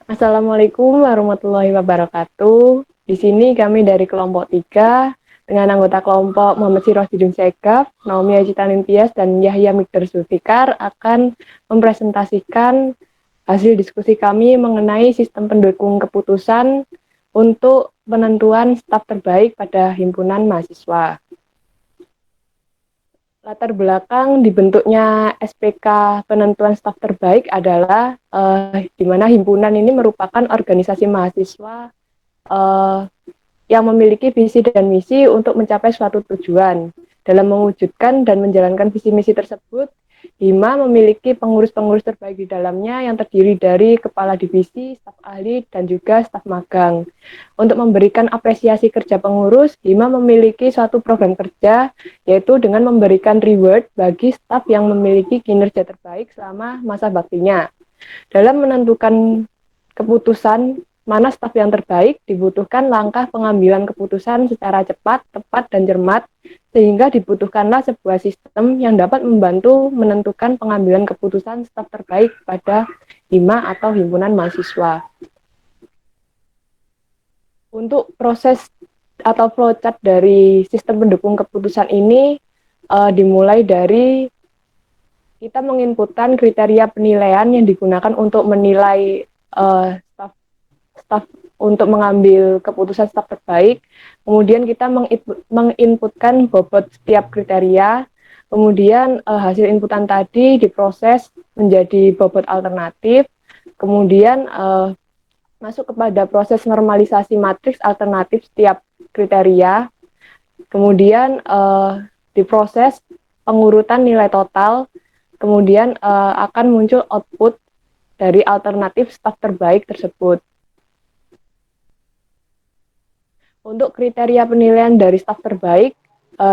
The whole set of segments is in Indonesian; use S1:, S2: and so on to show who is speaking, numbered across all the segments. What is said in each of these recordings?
S1: Assalamualaikum warahmatullahi wabarakatuh. Di sini kami dari kelompok 3 dengan anggota kelompok Muhammad Siroj Didung Segaf, Naomi Ajitanin Tias, dan Yahya Mikdar Zulfikar akan mempresentasikan hasil diskusi kami mengenai sistem pendukung keputusan untuk penentuan staf terbaik pada himpunan mahasiswa. Latar belakang dibentuknya SPK penentuan staf terbaik adalah di mana himpunan ini merupakan organisasi mahasiswa eh, yang memiliki visi dan misi untuk mencapai suatu tujuan. Dalam mewujudkan dan menjalankan visi misi tersebut, Hima memiliki pengurus-pengurus terbaik di dalamnya yang terdiri dari kepala divisi, staf ahli, dan juga staf magang. Untuk memberikan apresiasi kerja pengurus, Hima memiliki suatu program kerja, yaitu dengan memberikan reward bagi staf yang memiliki kinerja terbaik selama masa baktinya. Dalam menentukan keputusan mana staf yang terbaik, dibutuhkan langkah pengambilan keputusan secara cepat, tepat, dan cermat, sehingga dibutuhkanlah sebuah sistem yang dapat membantu menentukan pengambilan keputusan staf terbaik pada Hima atau himpunan mahasiswa. Untuk proses atau flowchart dari sistem pendukung keputusan ini dimulai dari kita menginputkan kriteria penilaian yang digunakan untuk menilai staf untuk mengambil keputusan staf terbaik. Kemudian kita menginputkan bobot setiap kriteria. Kemudian hasil inputan tadi diproses menjadi bobot alternatif. Kemudian masuk kepada proses normalisasi matriks alternatif setiap kriteria. Kemudian diproses pengurutan nilai total. Kemudian akan muncul output dari alternatif staf terbaik tersebut. Untuk kriteria penilaian dari staf terbaik,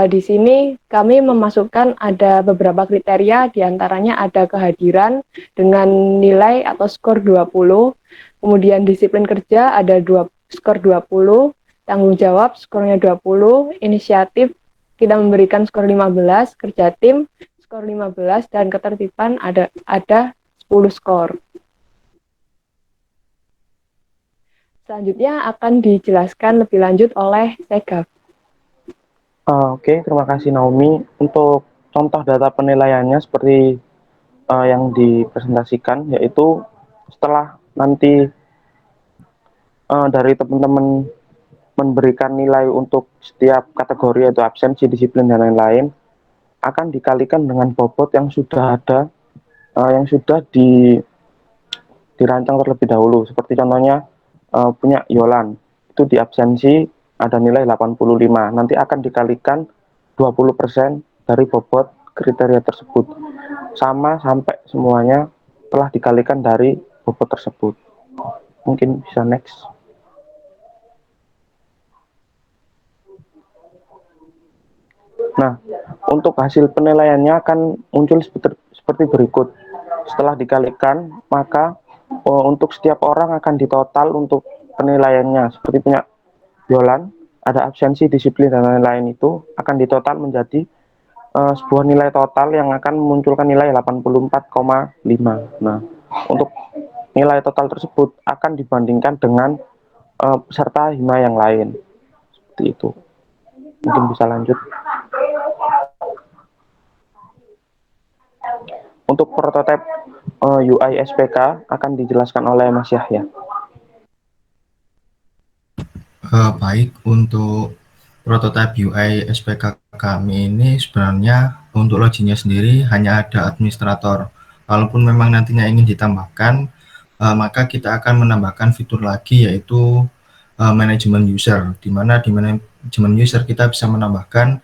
S1: di sini kami memasukkan ada beberapa kriteria, diantaranya ada kehadiran dengan nilai atau skor 20, kemudian disiplin kerja ada skor 20, tanggung jawab skornya 20, inisiatif kita memberikan skor 15, kerja tim skor 15, dan ketertiban ada 10 skor. Selanjutnya akan dijelaskan lebih lanjut oleh Segaf.
S2: Oke, terima kasih Naomi. Untuk contoh data penilaiannya seperti yang dipresentasikan, yaitu setelah nanti dari teman-teman memberikan nilai untuk setiap kategori yaitu absensi, disiplin, dan lain-lain, akan dikalikan dengan bobot yang sudah ada, yang sudah dirancang terlebih dahulu. Seperti contohnya punya Yolan, itu di absensi ada nilai 85, nanti akan dikalikan 20% dari bobot kriteria tersebut, sama sampai semuanya telah dikalikan dari bobot tersebut. Mungkin bisa next. Nah, untuk hasil penilaiannya akan muncul seperti berikut. Setelah dikalikan, maka untuk setiap orang akan ditotal untuk penilaiannya. Seperti punya Yolan, ada absensi, disiplin, dan lain-lain, itu akan ditotal menjadi sebuah nilai total yang akan memunculkan nilai 84,5. Nah, untuk nilai total tersebut akan dibandingkan dengan peserta Hima yang lain. Seperti itu. Mungkin bisa lanjut. Untuk prototipe UI SPK akan dijelaskan oleh Mas Yahya.
S3: Baik, untuk prototipe UI SPK kami ini sebenarnya untuk loginnya sendiri hanya ada administrator. Walaupun memang nantinya ingin ditambahkan, maka kita akan menambahkan fitur lagi, yaitu manajemen user, di mana di manajemen user kita bisa menambahkan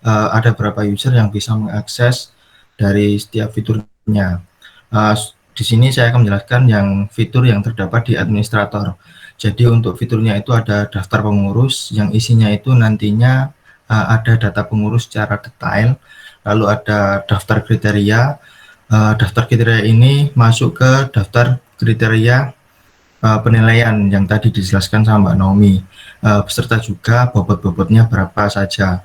S3: ada berapa user yang bisa mengakses dari setiap fiturnya. Di sini saya akan menjelaskan yang fitur yang terdapat di administrator. Jadi untuk fiturnya itu ada daftar pengurus yang isinya itu nantinya ada data pengurus secara detail, lalu ada daftar kriteria. Daftar kriteria ini masuk ke daftar kriteria penilaian yang tadi dijelaskan sama Mbak Naomi, beserta juga bobot-bobotnya berapa saja.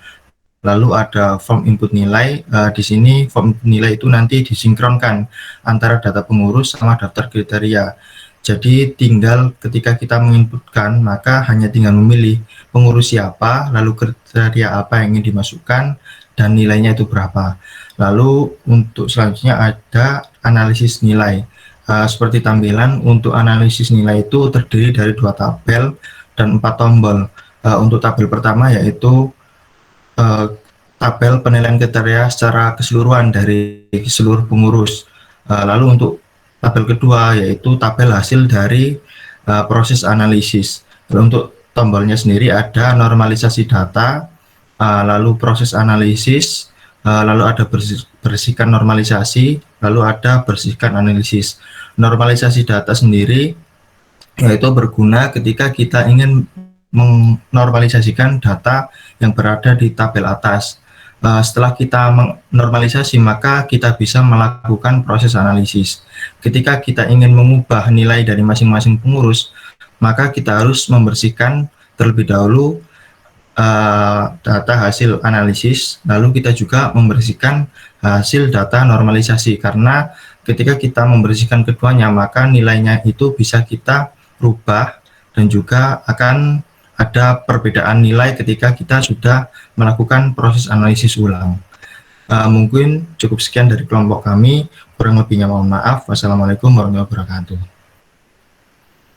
S3: Lalu ada form input nilai. Di sini form input nilai itu nanti disinkronkan antara data pengurus sama daftar kriteria. Jadi tinggal ketika kita menginputkan, maka hanya tinggal memilih pengurus siapa, lalu kriteria apa yang ingin dimasukkan, dan nilainya itu berapa. Lalu untuk selanjutnya ada analisis nilai. Seperti tampilan, untuk analisis nilai itu terdiri dari 2 tabel dan 4 tombol. Untuk tabel pertama yaitu tabel penilaian kriteria secara keseluruhan dari seluruh pengurus. Lalu untuk tabel kedua yaitu tabel hasil dari proses analisis. Lalu untuk tombolnya sendiri ada normalisasi data, lalu proses analisis, lalu ada bersihkan normalisasi, lalu ada bersihkan analisis. Normalisasi data sendiri yaitu berguna ketika kita ingin menormalisasikan data yang berada di tabel atas. Setelah kita menormalisasi, maka kita bisa melakukan proses analisis. Ketika kita ingin mengubah nilai dari masing-masing pengurus, maka kita harus membersihkan terlebih dahulu data hasil analisis, lalu kita juga membersihkan hasil data normalisasi, karena ketika kita membersihkan keduanya, maka nilainya itu bisa kita rubah dan juga akan ada perbedaan nilai ketika kita sudah melakukan proses analisis ulang. Mungkin cukup sekian dari kelompok kami, kurang lebihnya mohon maaf. Wassalamualaikum warahmatullahi wabarakatuh.